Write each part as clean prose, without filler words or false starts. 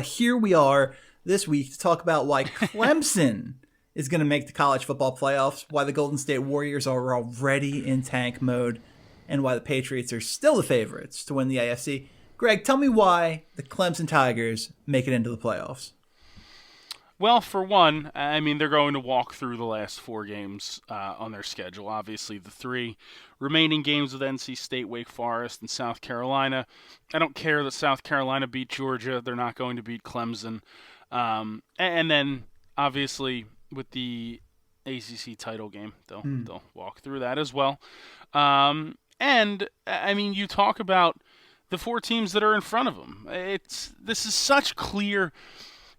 Here we are this week to talk about why Clemson is going to make the college football playoffs, why the Golden State Warriors are already in tank mode, and why the Patriots are still the favorites to win the AFC. Greg, tell me why the Clemson Tigers make it into the playoffs. Well, for one, I mean, they're going to walk through the last 4 games on their schedule. Obviously, the 3 remaining games with NC State, Wake Forest, and South Carolina. I don't care that South Carolina beat Georgia. They're not going to beat Clemson. And then, obviously, with the ACC title game, they'll walk through that as well. And, I mean, you talk about the 4 teams that are in front of them. This is such clear...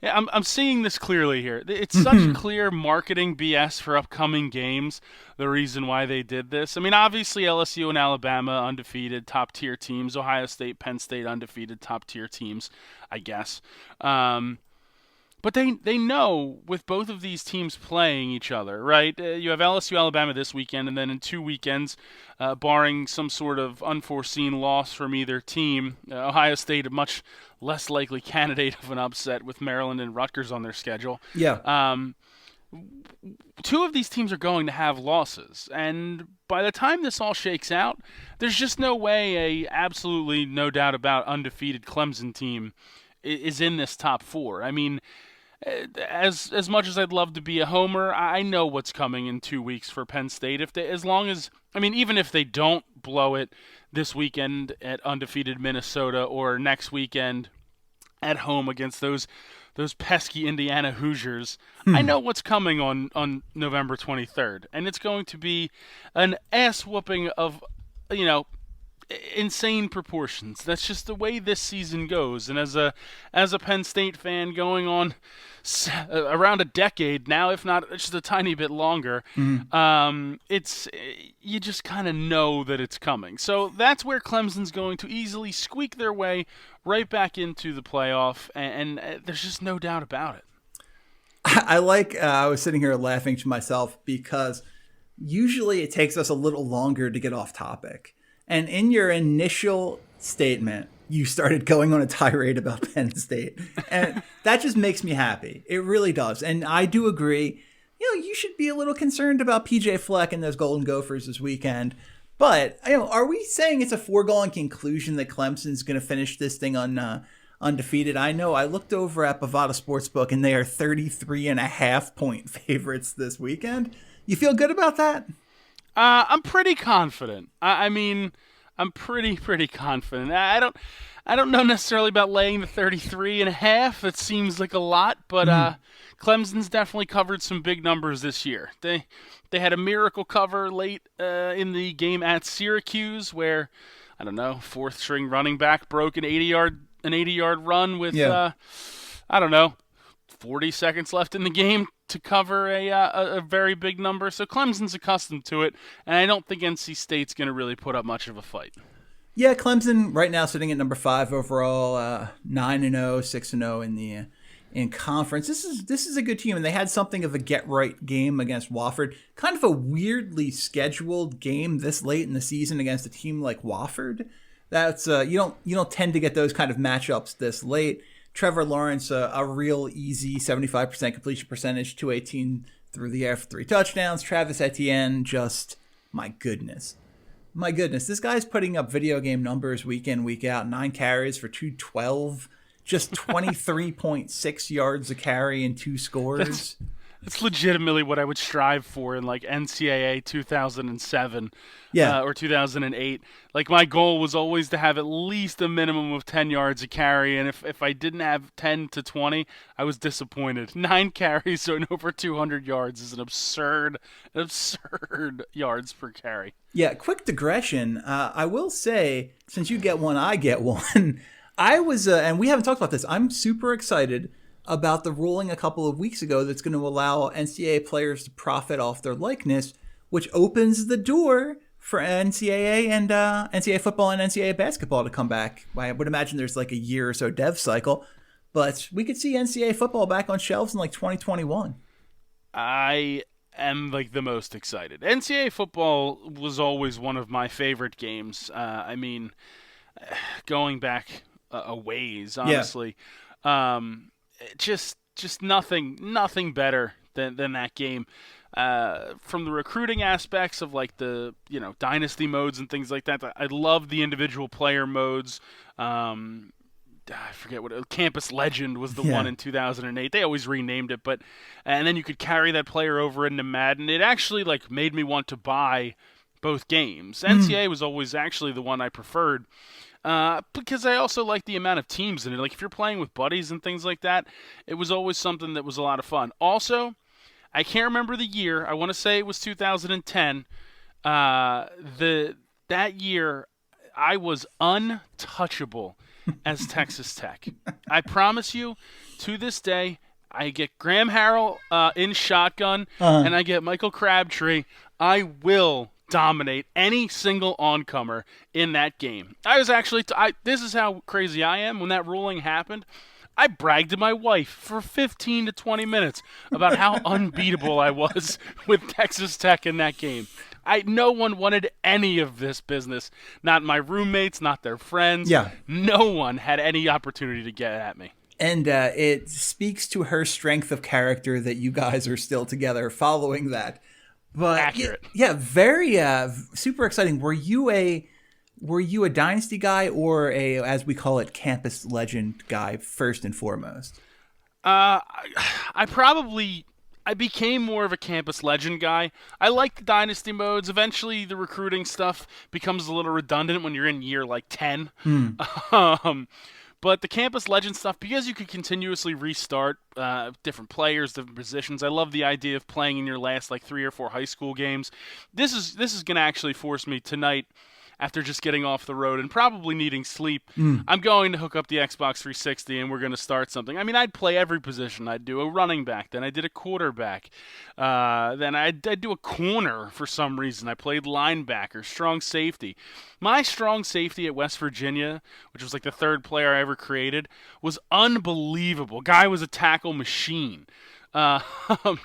Yeah, I'm seeing this clearly here. It's such clear marketing BS for upcoming games, the reason why they did this. I mean, obviously LSU and Alabama, undefeated, top-tier teams. Ohio State, Penn State, undefeated, top-tier teams, I guess. But they know with both of these teams playing each other, right? You have LSU, Alabama this weekend, and then in 2 weekends, barring some sort of unforeseen loss from either team, Ohio State a much less likely candidate of an upset with Maryland and Rutgers on their schedule. Yeah. 2 of these teams are going to have losses, and by the time this all shakes out, there's just no way absolutely no doubt about undefeated Clemson team is in this top 4. I mean, as much as I'd love to be a homer, I know what's coming in 2 weeks for Penn State. Even if they don't blow it this weekend at undefeated Minnesota or next weekend at home against those pesky Indiana Hoosiers, I know what's coming on November 23rd, and it's going to be an ass whooping of, insane proportions. That's just the way this season goes. And as a Penn State fan going on around a decade now, if not just a tiny bit longer, it's you just kind of know that it's coming. So that's where Clemson's going to easily squeak their way right back into the playoff, and there's just no doubt about it. I was sitting here laughing to myself because usually it takes us a little longer to get off topic. And in your initial statement, you started going on a tirade about Penn State. And that just makes me happy. It really does. And I do agree, you should be a little concerned about PJ Fleck and those Golden Gophers this weekend. But, are we saying it's a foregone conclusion that Clemson's going to finish this thing undefeated? I know I looked over at Bovada Sportsbook, and they are 33.5-point favorites this weekend. You feel good about that? I'm pretty confident. I'm pretty confident. I don't know necessarily about laying the 33.5. It seems like a lot, but Clemson's definitely covered some big numbers this year. They had a miracle cover late in the game at Syracuse, where 4th-string running back broke an 80-yard run with 40 seconds left in the game to cover a very big number. So Clemson's accustomed to it, and I don't think NC State's going to really put up much of a fight. Yeah, Clemson right now sitting at number 5 overall, 9-0, 6-0 in conference. This is a good team, and they had something of a get-right game against Wofford. Kind of a weirdly scheduled game this late in the season against a team like Wofford. That's you don't tend to get those kind of matchups this late. Trevor Lawrence, a real easy 75% completion percentage, 218 through the air for 3 touchdowns. Travis Etienne, just my goodness. This guy's putting up video game numbers week in, week out. 9 carries for 212, just 23.6 yards a carry and 2 scores. That's legitimately what I would strive for in like NCAA 2007 or 2008. Like my goal was always to have at least a minimum of 10 yards a carry, and if I didn't have 10 to 20, I was disappointed. 9 carries and over 200 yards is an absurd yards per carry. Yeah, quick digression. I will say, since you get one, I get one. I was, and we haven't talked about this, I'm super excited about the ruling a couple of weeks ago that's going to allow NCAA players to profit off their likeness, which opens the door for NCAA and NCAA football and NCAA basketball to come back. I would imagine there's like a year or so dev cycle, but we could see NCAA football back on shelves in like 2021. I am like the most excited. NCAA football was always one of my favorite games. Going back a ways, honestly. Just nothing better than that game. From the recruiting aspects of like the dynasty modes and things like that, I love the individual player modes. I forget what Campus Legend was the one in 2008. They always renamed it, and then you could carry that player over into Madden. It actually like made me want to buy both games. NCAA was always actually the one I preferred. Because I also like the amount of teams in it. Like if you're playing with buddies and things like that, it was always something that was a lot of fun. Also, I can't remember the year. I want to say it was 2010. That year, I was untouchable as Texas Tech. I promise you, to this day, I get Graham Harrell in shotgun, and I get Michael Crabtree. I will dominate any single oncomer in that game. I was actually, this is how crazy I am. When that ruling happened, I bragged to my wife for 15 to 20 minutes about how unbeatable I was with Texas Tech in that game. No one wanted any of this business. Not my roommates, not their friends. Yeah. No one had any opportunity to get at me. And it speaks to her strength of character that you guys are still together following that. But accurate. Yeah, very super exciting. Were you a dynasty guy or a, as we call it, campus legend guy first and foremost? I became more of a campus legend guy. I like the dynasty modes. Eventually, the recruiting stuff becomes a little redundant when you're in year like 10. But the campus legend stuff, because you could continuously restart different players, different positions. I love the idea of playing in your last like 3 or 4 high school games. This is going to actually force me tonight, after just getting off the road and probably needing sleep, I'm going to hook up the Xbox 360 and we're going to start something. I mean, I'd play every position. I'd do a running back, then I did a quarterback, then I'd do a corner for some reason. I played linebacker, strong safety. My strong safety at West Virginia, which was like the 3rd player I ever created, was unbelievable. Guy was a tackle machine.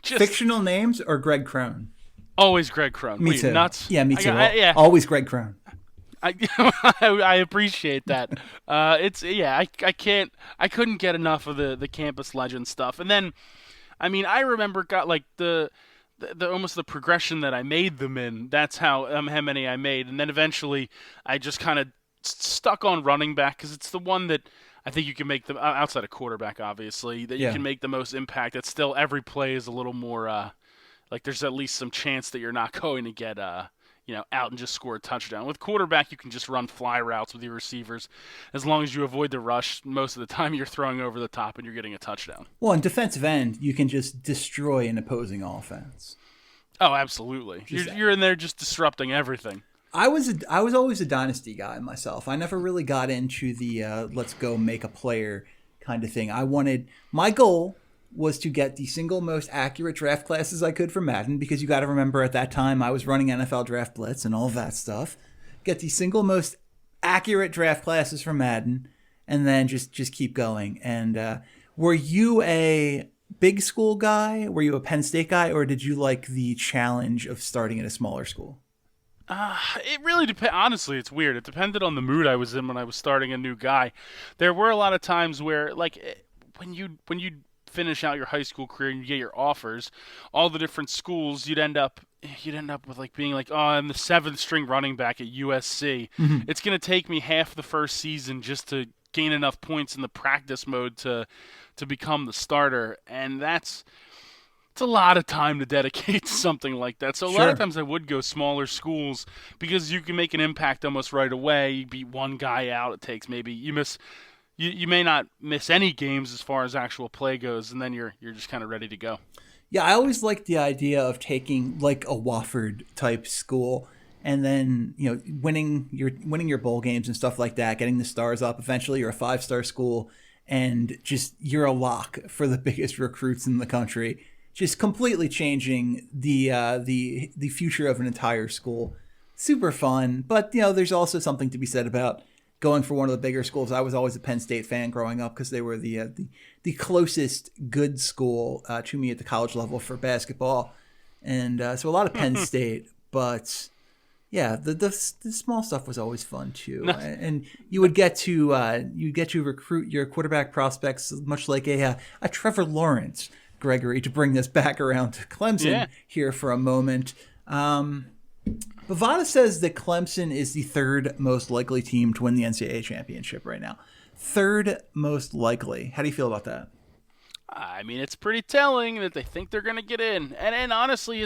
Fictional names or Greg Cone? Always Greg Cone. Me too. Nuts? Yeah, me too. Always Greg Cone. I appreciate that. I couldn't get enough of the campus legend stuff. And then, I mean, I remember got like the almost the progression that I made them in. That's how many I made. And then eventually I just kind of stuck on running back because it's the one that I think you can make the outside of quarterback, obviously, that you can make the most impact. It's still every play is a little more like there's at least some chance that you're not going to get out and just score a touchdown. With quarterback, you can just run fly routes with your receivers. As long as you avoid the rush, most of the time you're throwing over the top and you're getting a touchdown. Well, in defensive end, you can just destroy an opposing offense. Oh, absolutely. You're in there just disrupting everything. I was always a dynasty guy myself. I never really got into the let's go make a player kind of thing. My goal was to get the single most accurate draft classes I could for Madden, because you got to remember at that time I was running NFL Draft Blitz and all that stuff. Get the single most accurate draft classes for Madden, and then just keep going. And were you a big school guy? Were you a Penn State guy, or did you like the challenge of starting at a smaller school? It really depends. Honestly, it's weird. It depended on the mood I was in when I was starting a new guy. There were a lot of times where, like, when you finish out your high school career and you get your offers, all the different schools, you'd end up with like being like, oh, I'm the 7th string running back at USC. Mm-hmm. It's going to take me half the first season just to gain enough points in the practice mode to become the starter, and it's a lot of time to dedicate to something like that. So a lot of times I would go smaller schools because you can make an impact almost right away. You beat one guy out, it takes maybe you may not miss any games as far as actual play goes, and then you're just kind of ready to go. Yeah, I always liked the idea of taking like a Wofford type school and then, winning your bowl games and stuff like that, getting the stars up. Eventually you're a 5-star school and just you're a lock for the biggest recruits in the country. Just completely changing the future of an entire school. Super fun, but there's also something to be said about going for one of the bigger schools. I was always a Penn State fan growing up because they were the closest good school to me at the college level for basketball, and so a lot of Penn State. But Yeah, the small stuff was always fun too, and you would get to recruit your quarterback prospects, much like a Trevor Lawrence, Gregory, to bring this back around to Clemson here for a moment. Bovada says that Clemson is the third most likely team to win the NCAA championship right now. Third most likely. How do you feel about that? I mean, it's pretty telling that they think they're going to get in, and honestly,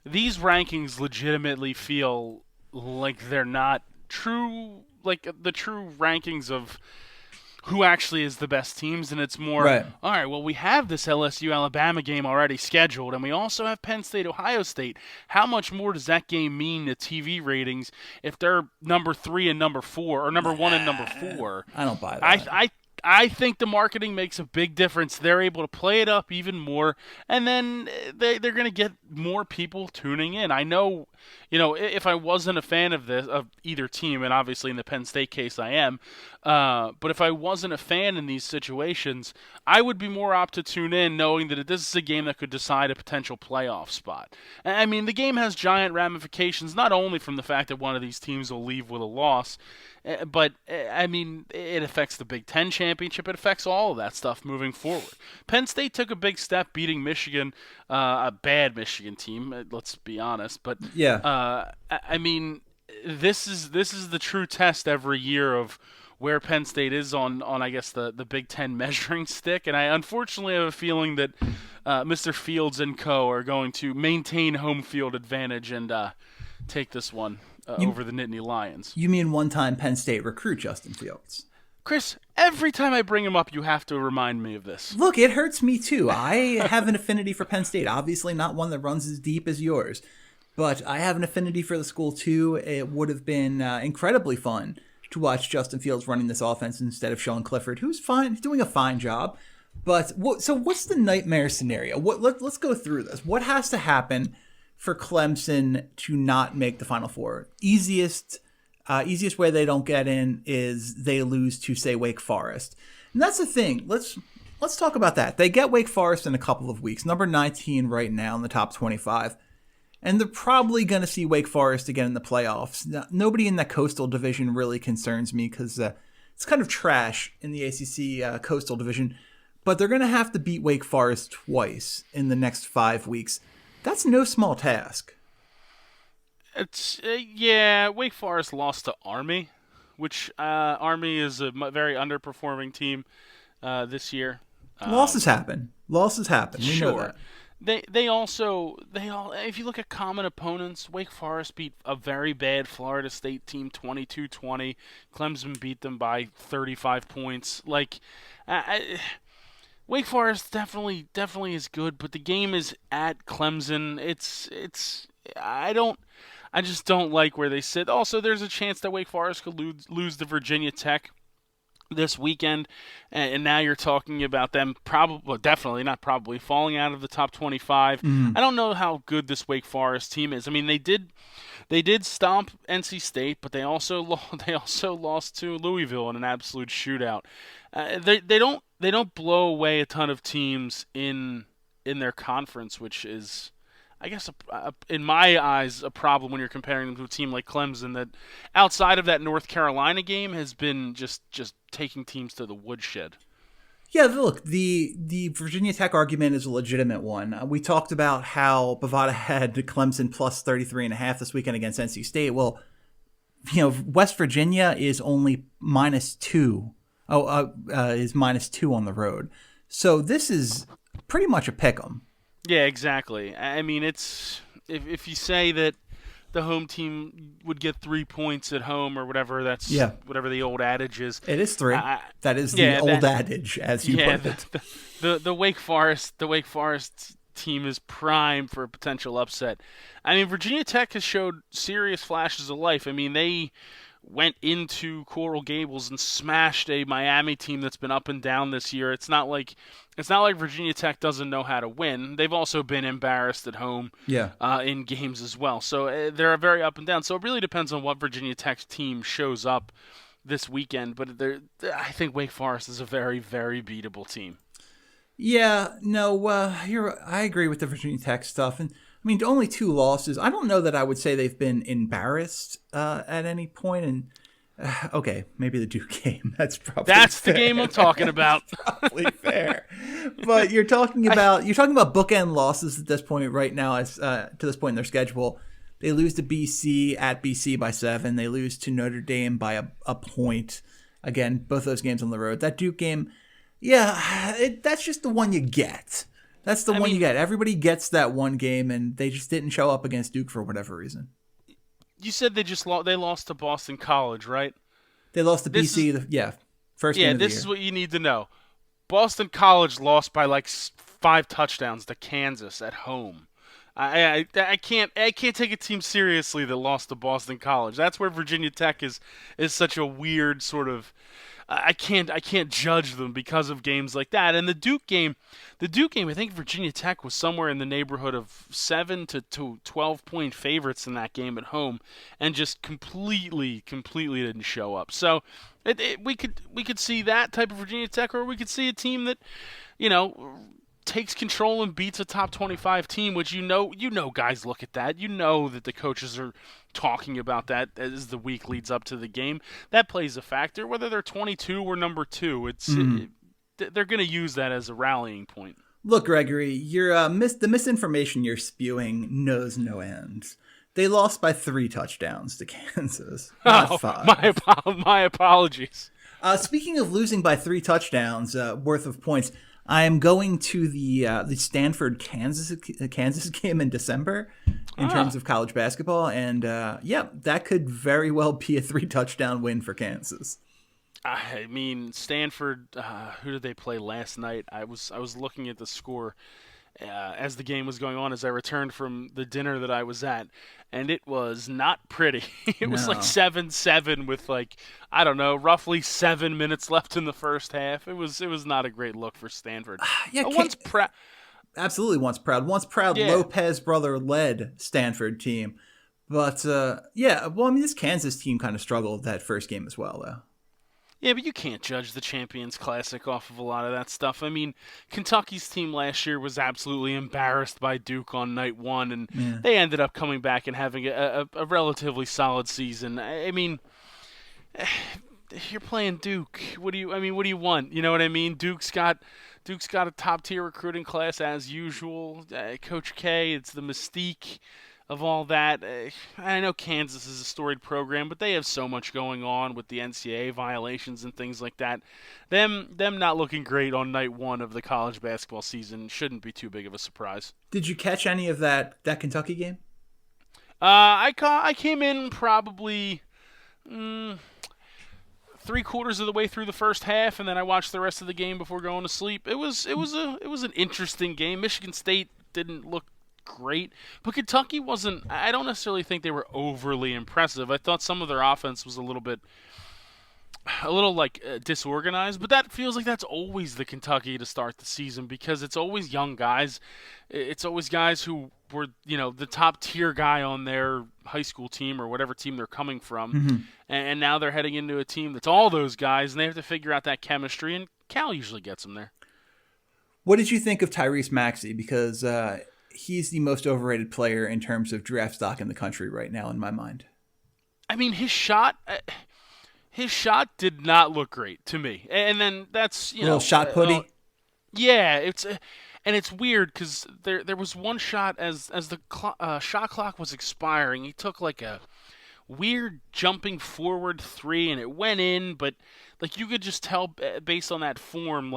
these rankings legitimately feel like they're not true, like the true rankings of who actually is the best teams, and it's more, all right, well, we have this LSU-Alabama game already scheduled, and we also have Penn State-Ohio State. How much more does that game mean to TV ratings if they're number 3 and number 4, or number 1 and number 4? I don't buy that. I think the marketing makes a big difference. They're able to play it up even more, and then they're going to get more people tuning in. I know, if I wasn't a fan of either team, and obviously in the Penn State case I am, but if I wasn't a fan in these situations, I would be more apt to tune in knowing that this is a game that could decide a potential playoff spot. I mean, the game has giant ramifications, not only from the fact that one of these teams will leave with a loss, but, I mean, it affects the Big Ten championship. It affects all of that stuff moving forward. Penn State took a big step beating Michigan, a bad Michigan team, let's be honest. But, I mean, this is the true test every year of where Penn State is on I guess, the Big Ten measuring stick. And I unfortunately have a feeling that Mr. Fields and co. are going to maintain home field advantage and take this one. Over the Nittany Lions. You mean one-time Penn State recruit Justin Fields? Chris, every time I bring him up, you have to remind me of this. Look, it hurts me too. I have an affinity for Penn State. Obviously not one that runs as deep as yours. But I have an affinity for the school too. It would have been incredibly fun to watch Justin Fields running this offense instead of Sean Clifford, who's fine, doing a fine job. But so what's the nightmare scenario? Let's go through this. What has to happen for Clemson to not make the Final Four? Easiest way they don't get in is they lose to, say, Wake Forest. And that's the thing. Let's talk about that. They get Wake Forest in a couple of weeks, number 19 right now in the top 25. And they're probably going to see Wake Forest again in the playoffs. Now, nobody in that Coastal Division really concerns me because it's kind of trash in the ACC Coastal Division. But they're going to have to beat Wake Forest twice in the next 5 weeks. That's no small task. It's Wake Forest lost to Army, which Army is a very underperforming team this year. Losses happen. We know that. They all. If you look at common opponents, Wake Forest beat a very bad Florida State team 22-20. Clemson beat them by 35 points. Wake Forest definitely is good, but the game is at Clemson. I just don't like where they sit. Also, there's a chance that Wake Forest could lose to Virginia Tech this weekend, and now you're talking about them definitely falling out of the top 25. I don't know how good this Wake Forest team is. I mean, they did stomp NC State, but they also lost to Louisville in an absolute shootout. They don't blow away a ton of teams in their conference, which is, I guess, in my eyes, a problem when you're comparing them to a team like Clemson that, outside of that North Carolina game, has been just taking teams to the woodshed. Yeah, look, the Virginia Tech argument is a legitimate one. We talked about how Bovada had Clemson plus 33.5 this weekend against NC State. Well, West Virginia is only -2. Is -2 on the road. So this is pretty much a pick'em. Yeah, exactly. I mean, it's if you say that the home team would get 3 points at home or whatever, whatever the old adage is. It is 3. That is the old adage, as you put it. The Wake Forest team is primed for a potential upset. I mean, Virginia Tech has showed serious flashes of life. I mean, they went into Coral Gables and smashed a Miami team that's been up and down this year. It's not like Virginia Tech doesn't know how to win. They've also been embarrassed at home in games as well. So they're very up and down. So it really depends on what Virginia Tech's team shows up this weekend. But I think Wake Forest is a very, very beatable team. Yeah, no, I agree with the Virginia Tech stuff. And mean, only 2 losses. I don't know that I would say they've been embarrassed at any point. And okay, maybe the Duke game. That's the game I'm talking about. Probably fair. But you're talking about bookend losses at this point right now. As to this point in their schedule, they lose to BC at BC by 7. They lose to Notre Dame by a point. Again, both those games on the road. That Duke game, that's just the one you get. That's the one you get. Everybody gets that one game, and they just didn't show up against Duke for whatever reason. You said they lost to Boston College, right? They lost to BC, first game of the year. This is what you need to know. Boston College lost by like 5 touchdowns to Kansas at home. I can't take a team seriously that lost to Boston College. That's where Virginia Tech is such a weird sort of. I can't judge them because of games like that. And the Duke game, I think Virginia Tech was somewhere in the neighborhood of 7 to 12-point favorites in that game at home, and just completely didn't show up. So we could see that type of Virginia Tech, or we could see a team that, takes control and beats a top 25 team, which guys look at that. You know that the coaches are talking about that as the week leads up to the game. That plays a factor. Whether they're 22 or number 2, they're going to use that as a rallying point. Look, Gregory, the misinformation you're spewing knows no end. They lost by 3 touchdowns to Kansas, not 5. My apologies. Speaking of losing by 3 touchdowns worth of points, I am going to the Stanford Kansas game in December in terms of college basketball, and that could very well be a 3 touchdown win for Kansas. I mean, Stanford. Who did they play last night? I was looking at the score as the game was going on as I returned from the dinner that I was at, and it was not pretty. It was like 7-7 with roughly 7 minutes left in the first half. It was not a great look for Stanford. Absolutely once proud. Lopez brother led Stanford team. But this Kansas team kind of struggled that first game as well, though. Yeah, but you can't judge the Champions Classic off of a lot of that stuff. I mean, Kentucky's team last year was absolutely embarrassed by Duke on night 1, and they ended up coming back and having a relatively solid season. I mean, you're playing Duke. What do you want? You know what I mean? Duke's got a top-tier recruiting class as usual. Coach K, it's the mystique of all that. I know Kansas is a storied program, but they have so much going on with the NCAA violations and things like that. Them not looking great on night 1 of the college basketball season shouldn't be too big of a surprise. Did you catch any of that Kentucky game? I came in probably 3/4 of the way through the first half, and then I watched the rest of the game before going to sleep. It was an interesting game. Michigan State didn't look great, but Kentucky wasn't. I don't necessarily think they were overly impressive. I thought some of their offense was a little disorganized, but that feels like that's always the Kentucky to start the season, because it's always young guys. It's always guys who were the top tier guy on their high school team or whatever team they're coming from, and now they're heading into a team that's all those guys, and they have to figure out that chemistry, and Cal usually gets them there. What did you think of Tyrese Maxey? Because he's the most overrated player in terms of draft stock in the country right now, in my mind. I mean, his shot did not look great to me, and then that's little shot putty. It's weird because there was one shot as the shot clock was expiring. He took like a weird jumping forward 3, and it went in, but you could just tell based on that form,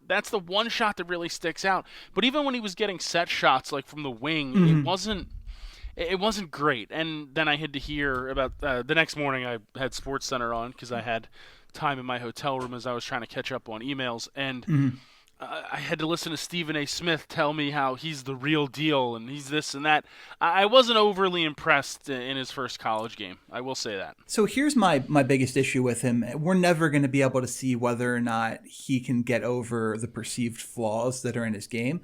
that's the one shot that really sticks out. But even when he was getting set shots from the wing, it wasn't great. And then I had to hear about the next morning. I had SportsCenter on because I had time in my hotel room as I was trying to catch up on emails, and I had to listen to Stephen A. Smith tell me how he's the real deal and he's this and that. I wasn't overly impressed in his first college game. I will say that. So here's my biggest issue with him. We're never going to be able to see whether or not he can get over the perceived flaws that are in his game.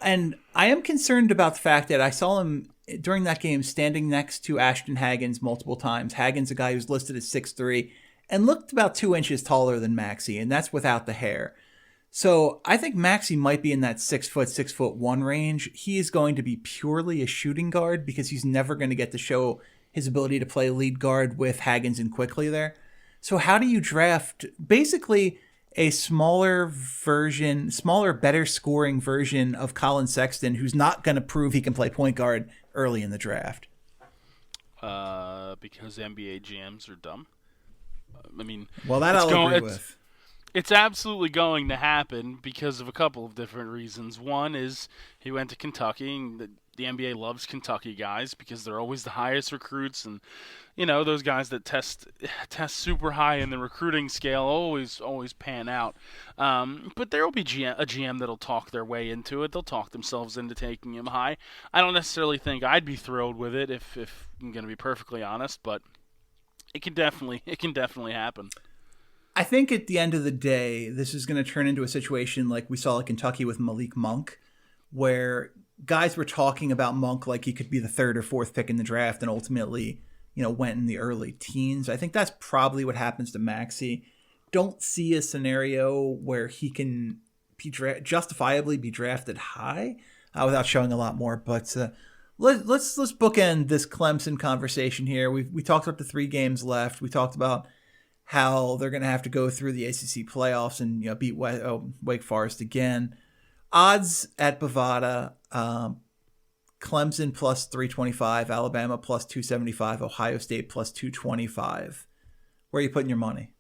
And I am concerned about the fact that I saw him during that game standing next to Ashton Haggins multiple times. Haggins, a guy who's listed as 6'3", and looked about 2 inches taller than Maxey, and that's without the hair. So I think Maxey might be in that 6'1" range. He is going to be purely a shooting guard because he's never going to get to show his ability to play lead guard with Haggins and Quickly there. So how do you draft basically a smaller, better scoring version of Colin Sexton who's not going to prove he can play point guard early in the draft? Because NBA GMs are dumb. I mean, well, that I'll agree with. It's absolutely going to happen because of a couple of different reasons. One is he went to Kentucky, and the NBA loves Kentucky guys because they're always the highest recruits, and those guys that test super high in the recruiting scale always pan out. But there will be a GM that'll talk their way into it. They'll talk themselves into taking him high. I don't necessarily think I'd be thrilled with it if I'm going to be perfectly honest, but it can definitely happen. I think at the end of the day, this is going to turn into a situation like we saw at Kentucky with Malik Monk, where guys were talking about Monk like he could be the third or fourth pick in the draft and ultimately, went in the early teens. I think that's probably what happens to Maxey. Don't see a scenario where he can be justifiably be drafted high without showing a lot more. But let's bookend this Clemson conversation here. We talked about the 3 games left. We talked about how they're going to have to go through the ACC playoffs and beat Wake Forest again. Odds at Bovada, Clemson plus 325, Alabama plus 275, Ohio State plus 225. Where are you putting your money?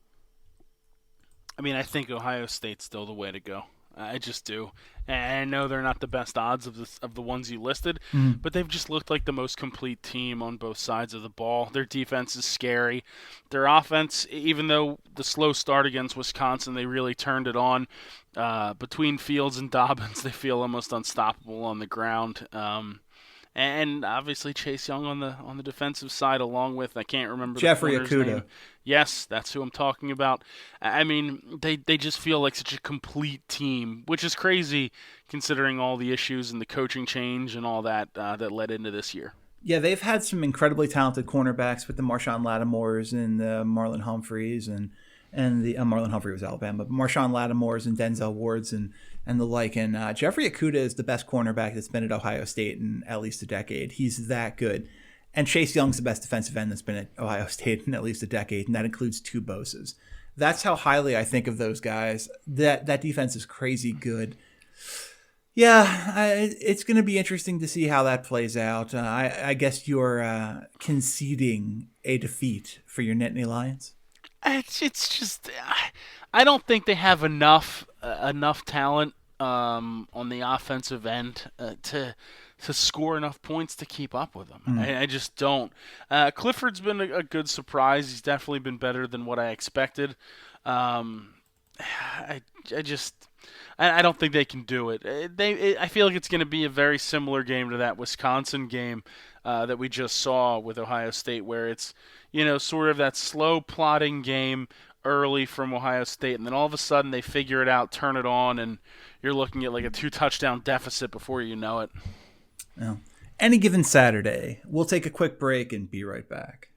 I mean, I think Ohio State's still the way to go. I just do. And I know they're not the best odds of the ones you listed, but they've just looked like the most complete team on both sides of the ball. Their defense is scary. Their offense, even though the slow start against Wisconsin, they really turned it on. Between Fields and Dobbins, they feel almost unstoppable on the ground. And obviously Chase Young on the defensive side, along with, I can't remember Jeffrey Okudah. Name. Yes, that's who I'm talking about. I mean, they just feel like such a complete team, which is crazy considering all the issues and the coaching change and all that that led into this year. Yeah, they've had some incredibly talented cornerbacks with the Marshawn Lattimores and the Marlon Humphreys and the Marlon Humphrey was Alabama, but Marshawn Lattimores and Denzel Wards and the like. And Jeffrey Okudah is the best cornerback that's been at Ohio State in at least a decade. He's that good. And Chase Young's the best defensive end that's been at Ohio State in at least a decade, and that includes 2 Boses. That's how highly I think of those guys. That defense is crazy good. Yeah, it's going to be interesting to see how that plays out. I guess you're conceding a defeat for your Nittany Lions. It's just I don't think they have enough talent on the offensive end to score enough points to keep up with them. I just don't. Clifford's been a good surprise. He's definitely been better than what I expected. I don't think they can do it. I feel like it's going to be a very similar game to that Wisconsin game that we just saw with Ohio State, where it's sort of that slow plodding game early from Ohio State, and then all of a sudden they figure it out, turn it on, and you're looking at like a 2-touchdown deficit before you know it. Well, any given Saturday. We'll take a quick break and be right back.